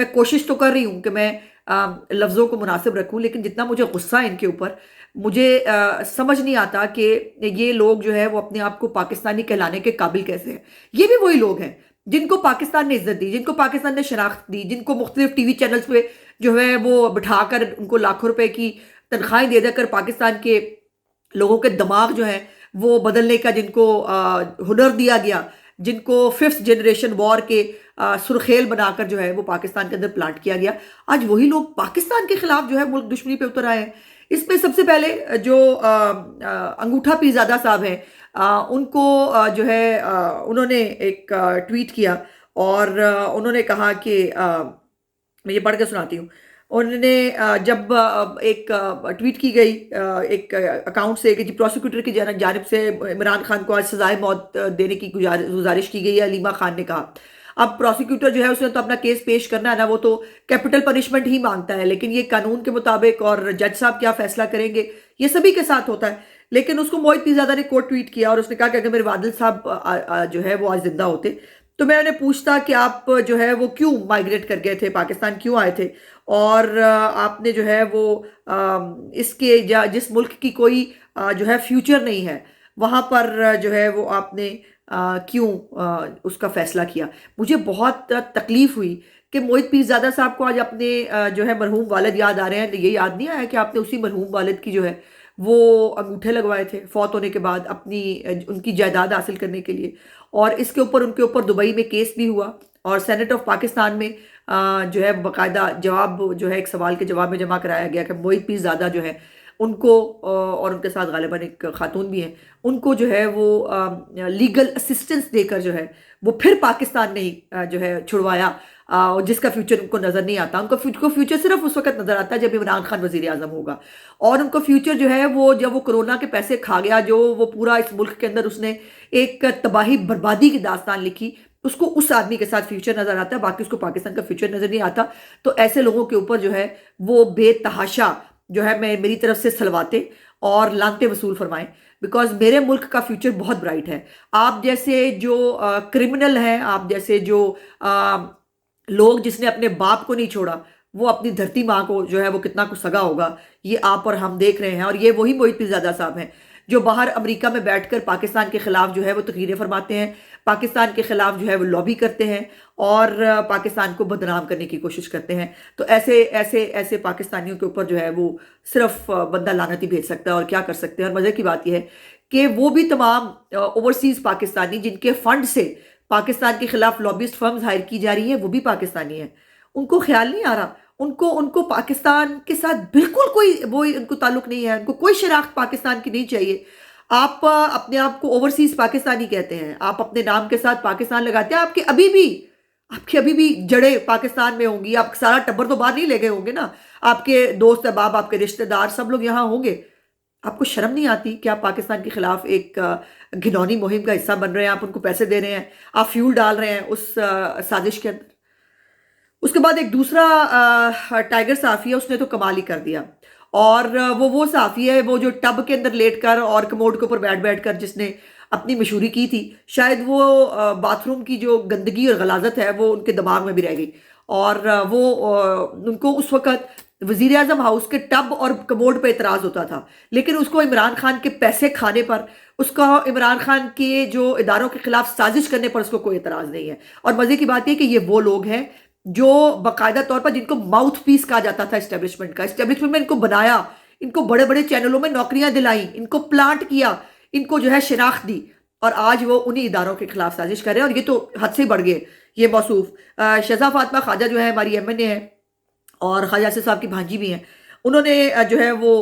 میں کوشش تو کر رہی ہوں کہ میں لفظوں کو مناسب رکھوں، لیکن جتنا مجھے غصہ ہے ان کے اوپر، مجھے سمجھ نہیں آتا کہ یہ لوگ جو ہے وہ اپنے آپ کو پاکستانی کہلانے کے قابل کیسے ہیں۔ یہ بھی وہی لوگ ہیں جن کو پاکستان نے عزت دی، جن کو پاکستان نے شناخت دی، جن کو مختلف ٹی وی چینلز پہ جو ہے وہ بٹھا کر ان کو لاکھوں روپے کی تنخواہیں دے دے کر پاکستان کے لوگوں کے دماغ جو ہیں وہ بدلنے کا جن کو ہنر دیا گیا، جن کو ففتھ جنریشن وار کے سرخیل بنا کر جو ہے وہ پاکستان کے اندر پلانٹ کیا گیا، آج وہی لوگ پاکستان کے خلاف جو ہے ملک دشمنی پہ اتر آئے ہیں۔ اس میں سب سے پہلے جو انگوٹھا پیرزادہ صاحب ہیں، ان کو جو ہے انہوں نے ایک ٹویٹ کیا، اور انہوں نے کہا کہ میں یہ پڑھ کے سناتی ہوں۔ انہوں نے جب ایک ٹویٹ کی گئی ایک اکاؤنٹ سے کہ پروسیکیوٹر کی جانب سے عمران خان کو آج سزائے موت دینے کی گزارش کی گئی ہے، علیمہ خان نے کہا۔ اب پروسیکیوٹر جو ہے اس نے تو اپنا کیس پیش کرنا ہے نا، وہ تو کیپٹل پنشمنٹ ہی مانگتا ہے، لیکن یہ قانون کے مطابق اور جج صاحب کیا فیصلہ کریں گے یہ سبھی کے ساتھ ہوتا ہے۔ لیکن اس کو موہت پیرزادہ نے کوٹ ٹویٹ کیا اور اس نے کہا کہ اگر میرے والد صاحب جو ہے وہ آج زندہ ہوتے تو میں انہیں پوچھتا کہ آپ جو ہے وہ کیوں مائگریٹ کر گئے تھے، پاکستان کیوں آئے تھے، اور آپ نے جو ہے وہ اس کے جس ملک کی کوئی جو ہے فیوچر نہیں ہے وہاں پر جو ہے وہ آپ نے کیوں اس کا فیصلہ کیا۔ مجھے بہت تکلیف ہوئی کہ موہت پیرزادہ صاحب کو آج اپنے جو ہے مرحوم والد یاد آ رہے ہیں، تو یہ یاد نہیں آیا کہ آپ نے اسی مرحوم والد کی جو ہے وہ انگوٹھے لگوائے تھے فوت ہونے کے بعد اپنی ان کی جائیداد حاصل کرنے کے لیے، اور اس کے اوپر ان کے اوپر دبئی میں کیس بھی ہوا، اور سینٹ آف پاکستان میں جو ہے باقاعدہ جواب جو ہے ایک سوال کے جواب میں جمع کرایا گیا کہ موہت پیرزادہ جو ہے ان کو اور ان کے ساتھ غالباً ایک خاتون بھی ہیں، ان کو جو ہے وہ لیگل اسسٹنس دے کر جو ہے وہ پھر پاکستان نے ہی جو ہے چھڑوایا، جس کا فیوچر ان کو نظر نہیں آتا۔ ان کو فیوچر صرف اس وقت نظر آتا ہے جب عمران خان وزیر اعظم ہوگا، اور ان کو فیوچر جو ہے وہ جب وہ کرونا کے پیسے کھا گیا، جو وہ پورا اس ملک کے اندر اس نے ایک تباہی بربادی کی داستان لکھی، اس کو اس آدمی کے ساتھ فیوچر نظر آتا ہے، باقی اس کو پاکستان کا فیوچر نظر نہیں آتا۔ تو ایسے لوگوں کے اوپر جو ہے وہ بے تحاشا جو ہے میری طرف سے سلواتے اور لانتے وصول فرمائیں، بیکاز میرے ملک کا فیوچر بہت برائٹ ہے۔ آپ جیسے جو کرمنل ہیں، آپ جیسے جو لوگ جس نے اپنے باپ کو نہیں چھوڑا، وہ اپنی دھرتی ماں کو جو ہے وہ کتنا کچھ سگا ہوگا، یہ آپ اور ہم دیکھ رہے ہیں۔ اور یہ وہی موہت پیرزادہ صاحب ہیں جو باہر امریکہ میں بیٹھ کر پاکستان کے خلاف جو ہے وہ تقریریں فرماتے ہیں، پاکستان کے خلاف جو ہے وہ لابی کرتے ہیں، اور پاکستان کو بدنام کرنے کی کوشش کرتے ہیں۔ تو ایسے پاکستانیوں کے اوپر جو ہے وہ صرف بندہ لعنت ہی بھیج سکتا ہے، اور کیا کر سکتے ہیں۔ اور مزے کی بات یہ ہے کہ وہ بھی تمام اوورسیز پاکستانی جن کے فنڈ سے پاکستان کے خلاف لابسٹ فرمز ہائر کی جا رہی ہیں، وہ بھی پاکستانی ہیں۔ ان کو خیال نہیں آ رہا، ان کو پاکستان کے ساتھ بالکل کوئی ان کو تعلق نہیں ہے، ان کو کوئی شناخت پاکستان کی نہیں چاہیے۔ آپ اپنے آپ کو اوورسیز پاکستانی کہتے ہیں، آپ اپنے نام کے ساتھ پاکستان لگاتے ہیں، آپ کی ابھی بھی جڑیں پاکستان میں ہوں گی، آپ سارا ٹبر تو باہر نہیں لے گئے ہوں گے نا، آپ کے دوست احباب، آپ کے رشتہ دار سب لوگ یہاں ہوں گے۔ آپ کو شرم نہیں آتی کہ آپ پاکستان کے خلاف ایک گھنونی مہم کا حصہ بن رہے ہیں، آپ ان کو پیسے دے رہے ہیں، آپ فیول ڈال رہے ہیں اس سازش کے اندر۔ اس کے بعد ایک دوسرا ٹائیگر صحافی ہے، اس نے تو کمال ہی کر دیا، اور وہ صحافی ہے وہ جو ٹب کے اندر لیٹ کر اور کموڈ کے اوپر بیٹھ کر جس نے اپنی مشہوری کی تھی، شاید وہ باتھ روم کی جو گندگی اور غلاظت ہے وہ ان کے دماغ میں بھی رہ گئی، اور وہ ان کو اس وقت وزیر اعظم ہاؤس کے ٹب اور کموڈ پہ اعتراض ہوتا تھا، لیکن اس کو عمران خان کے پیسے کھانے پر، اس کا عمران خان کے جو اداروں کے خلاف سازش کرنے پر اس کو کوئی اعتراض نہیں ہے۔ اور مزے کی بات یہ کہ یہ وہ لوگ ہیں جو باقاعدہ طور پر جن کو ماؤتھ پیس کہا جاتا تھا اسٹیبلشمنٹ میں ان کو بنایا، ان کو بڑے بڑے چینلوں میں نوکریاں دلائیں، ان کو پلانٹ کیا، ان کو جو ہے شناخت دی، اور آج وہ انہی اداروں کے خلاف سازش کر رہے ہیں، اور یہ تو حد سے بڑھ گئے یہ موصوف۔ شہزہ فاطمہ خواجہ جو ہے ہماری ایم این اے ہے، اور خواجہ آصف صاحب کی بھانجی بھی ہیں، انہوں نے جو ہے وہ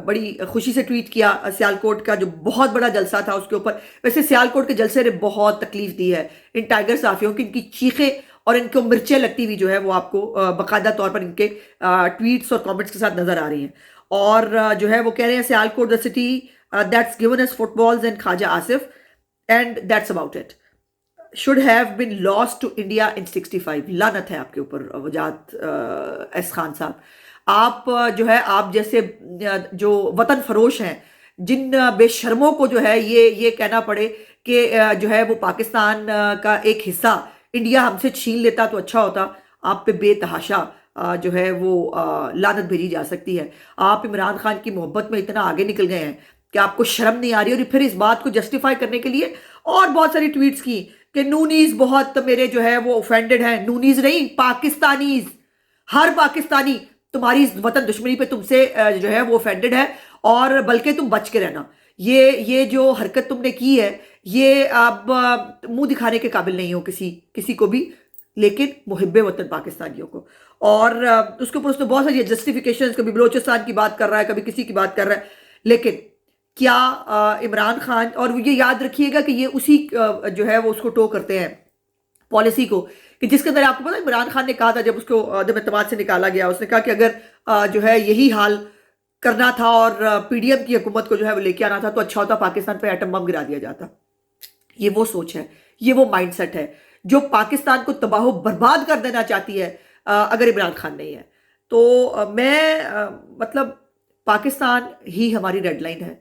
بڑی خوشی سے ٹویٹ کیا سیالکوٹ کا جو بہت بڑا جلسہ تھا اس کے اوپر۔ ویسے سیالکوٹ کے جلسے نے بہت تکلیف دی ہے ان ٹائیگر صحافیوں کی، ان کی چیخیں اور ان کو مرچیں لگتی ہوئی جو ہے وہ آپ کو باقاعدہ طور پر ان کے ٹویٹس اور کامنٹس کے ساتھ نظر آ رہی ہیں، اور جو ہے وہ کہہ رہے ہیں Sialkot the city that's given us footballs and Khawaja Asif and that's about it should have been lost to India in 65۔ لعنت ہے آپ کے اوپر وجاہت ایس خان صاحب، آپ جو ہے آپ جیسے جو وطن فروش ہیں، جن بے شرموں کو جو ہے یہ کہنا پڑے کہ جو ہے وہ پاکستان کا ایک حصہ انڈیا ہم سے چھین لیتا تو اچھا ہوتا، آپ پہ بے تحاشا جو ہے وہ لعنت بھیجی جا سکتی ہے. آپ عمران خان کی محبت میں اتنا آگے نکل گئے ہیں کہ آپ کو شرم نہیں آ رہی, اور پھر اس بات کو جسٹیفائی کرنے کے لیے اور بہت ساری ٹویٹس کی کہ نونیز بہت میرے جو ہے وہ اوفینڈڈ ہیں. نونیز نہیں, پاکستانیز, ہر پاکستانی تمہاری وطن دشمنی پہ تم سے جو ہے وہ اوفینڈڈ ہے, اور بلکہ تم بچ کے رہنا. یہ جو حرکت تم نے کی ہے یہ اب منہ دکھانے کے قابل نہیں ہو کسی کو بھی, لیکن محب وطن پاکستانیوں کو. اور اس کے اوپر اس نے بہت ساری جسٹیفیکیشنز, کبھی بلوچستان کی بات کر رہا ہے, کبھی کسی کی بات کر رہا ہے, لیکن کیا عمران خان, اور یہ یاد رکھیے گا کہ یہ اسی جو ہے وہ اس کو ٹو کرتے ہیں پالیسی کو, کہ جس کے اندر آپ کو پتا عمران خان نے کہا تھا جب اس کو عدم اعتماد سے نکالا گیا, اس نے کہا کہ اگر جو ہے یہی حال کرنا تھا اور پی ڈی ایم کی حکومت کو جو ہے وہ لے کے آنا تھا تو اچھا ہوتا, پاکستان پہ ایٹم بم گرا دیا جاتا. یہ وہ سوچ ہے, یہ وہ مائنڈ سیٹ ہے جو پاکستان کو تباہ و برباد کر دینا چاہتی ہے اگر عمران خان نہیں ہے. تو میں مطلب پاکستان ہی ہماری ریڈ لائن ہے,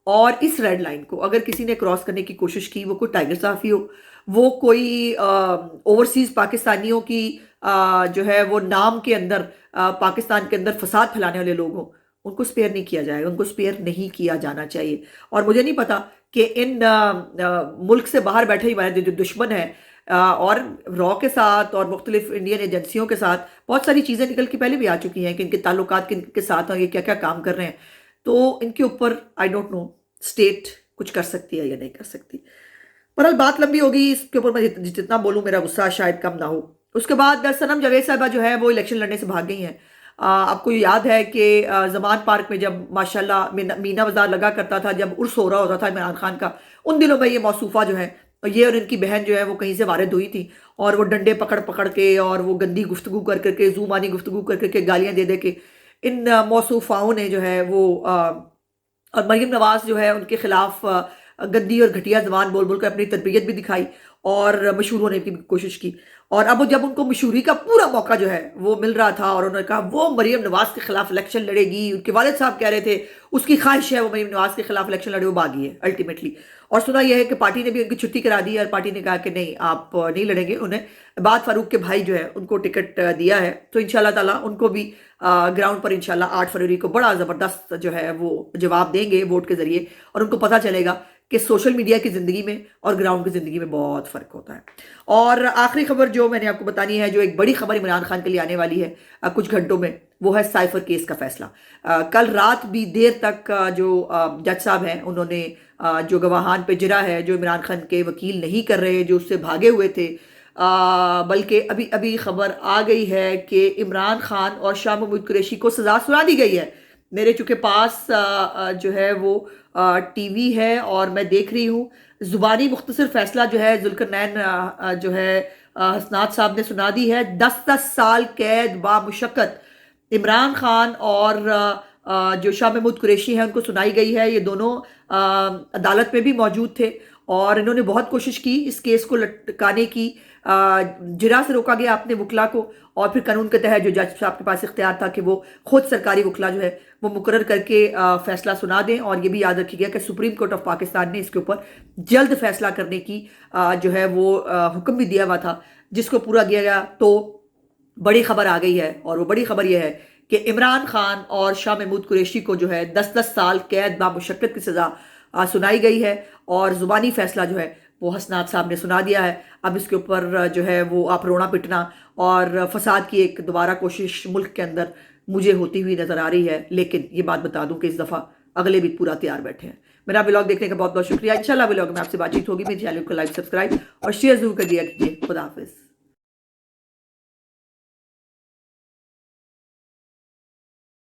اور اس ریڈ لائن کو اگر کسی نے کراس کرنے کی کوشش کی, وہ کوئی ٹائیگر صحافی ہو, وہ کوئی اوورسیز پاکستانیوں کی جو ہے وہ نام کے اندر پاکستان کے اندر فساد پھیلانے والے لوگ ہوں, ان کو سپیئر نہیں کیا جائے, ان کو سپیئر نہیں کیا جانا چاہیے. اور مجھے نہیں پتا کہ ان ملک سے باہر بیٹھے ہی ہمارے جو دشمن ہیں, اور را کے ساتھ اور مختلف انڈین ایجنسیوں کے ساتھ بہت ساری چیزیں نکل کے پہلے بھی آ چکی ہیں کہ ان کے تعلقات کن کے ساتھ ہیں, یہ کیا کیا کام کر رہے ہیں. تو ان کے اوپر آئی ڈونٹ نو اسٹیٹ کچھ کر سکتی ہے یا نہیں کر سکتی. بہرحال بات لمبی ہوگی, اس کے اوپر میں جتنا بولوں میرا غصہ شاید کم نہ ہو. اس کے بعد صنم جاوید صاحبہ جو ہے وہ الیکشن لڑنے سے بھاگ گئی ہیں. آپ کو یاد ہے کہ زمان پارک میں جب ماشاءاللہ مینا بازار لگا کرتا تھا, جب عرس ہو رہا ہوتا تھا عمران خان کا, ان دنوں میں یہ موصوفہ جو ہے, یہ اور ان کی بہن جو ہے وہ کہیں سے وارد ہوئی تھی, اور وہ ڈنڈے پکڑ پکڑ کے اور وہ گندی گفتگو کر کر کے, زومانی گفتگو کر کر کے, گالیاں دے دے کے ان موصوفاؤں نے جو ہے وہ, اور مریم نواز جو ہے ان کے خلاف گندی اور گھٹیا زبان بول بول کر اپنی تربیت بھی دکھائی اور مشہور ہونے کی کوشش کی. اور اب جب ان کو مشہوری کا پورا موقع جو ہے وہ مل رہا تھا, اور انہوں نے کہا وہ مریم نواز کے خلاف الیکشن لڑے گی, ان کے والد صاحب کہہ رہے تھے اس کی خواہش ہے وہ مریم نواز کے خلاف الیکشن لڑے, وہ بھاگی ہے الٹیمیٹلی. اور سنا یہ ہے کہ پارٹی نے بھی ان کی چھٹی کرا دی, اور پارٹی نے کہا کہ نہیں آپ نہیں لڑیں گے. انہیں بعد فاروق کے بھائی جو ہے ان کو ٹکٹ دیا ہے, تو انشاءاللہ تعالیٰ ان کو بھی گراؤنڈ پر انشاءاللہ 8 فروری کو بڑا زبردست جو ہے وہ جواب دیں گے ووٹ کے ذریعے, اور ان کو پتہ چلے گا کہ سوشل میڈیا کی زندگی میں اور گراؤنڈ کی زندگی میں بہت فرق ہوتا ہے. اور آخری خبر جو میں نے آپ کو بتانی ہے, جو ایک بڑی خبر عمران خان کے لیے آنے والی ہے کچھ گھنٹوں میں, وہ ہے سائفر کیس کا فیصلہ. کل رات بھی دیر تک جو جج صاحب ہیں انہوں نے جو گواہان پہ جرا ہے, جو عمران خان کے وکیل نہیں کر رہے, جو اس سے بھاگے ہوئے تھے, بلکہ ابھی خبر آ گئی ہے کہ عمران خان اور شاہ محمود قریشی کو سزا سنا دی گئی ہے. میرے چونکہ پاس جو ہے وہ ٹی وی ہے اور میں دیکھ رہی ہوں, زبانی مختصر فیصلہ جو ہے ذوالقرنین جو ہے حسنات صاحب نے سنا دی ہے. 10 سال قید با مشقت عمران خان اور جو شاہ محمود قریشی ہیں ان کو سنائی گئی ہے. یہ دونوں عدالت میں بھی موجود تھے, اور انہوں نے بہت کوشش کی اس کیس کو لٹکانے کی. جرا سے روکا گیا اپنے وکلا کو, اور پھر قانون کے تحت جو جج صاحب کے پاس اختیار تھا کہ وہ خود سرکاری وکلا جو ہے وہ مقرر کر کے فیصلہ سنا دیں. اور یہ بھی یاد رکھیے گیا کہ سپریم کورٹ آف پاکستان نے اس کے اوپر جلد فیصلہ کرنے کی جو ہے وہ حکم بھی دیا ہوا تھا, جس کو پورا کیا گیا. تو بڑی خبر آ گئی ہے, اور وہ بڑی خبر یہ ہے کہ عمران خان اور شاہ محمود قریشی کو جو ہے 10 سال قید با مشقت کی سزا سنائی گئی ہے, اور زبانی فیصلہ جو ہے وہ حسنات صاحب نے سنا دیا ہے. اب اس کے اوپر جو ہے وہ آپ رونا پٹنا اور فساد کی ایک دوبارہ کوشش ملک کے اندر مجھے ہوتی ہوئی نظر آ رہی ہے. لیکن یہ بات بتا دوں کہ اس دفعہ اگلے بھی پورا تیار بیٹھے ہیں. میرا ولاگ دیکھنے کا بہت بہت شکریہ. انشاءاللہ ولاگ میں آپ سے بات چیت ہوگی. میرے چینل کو لائک سبسکرائب اور شیئر ضرور کر دیا کیجیے. خدا حافظ.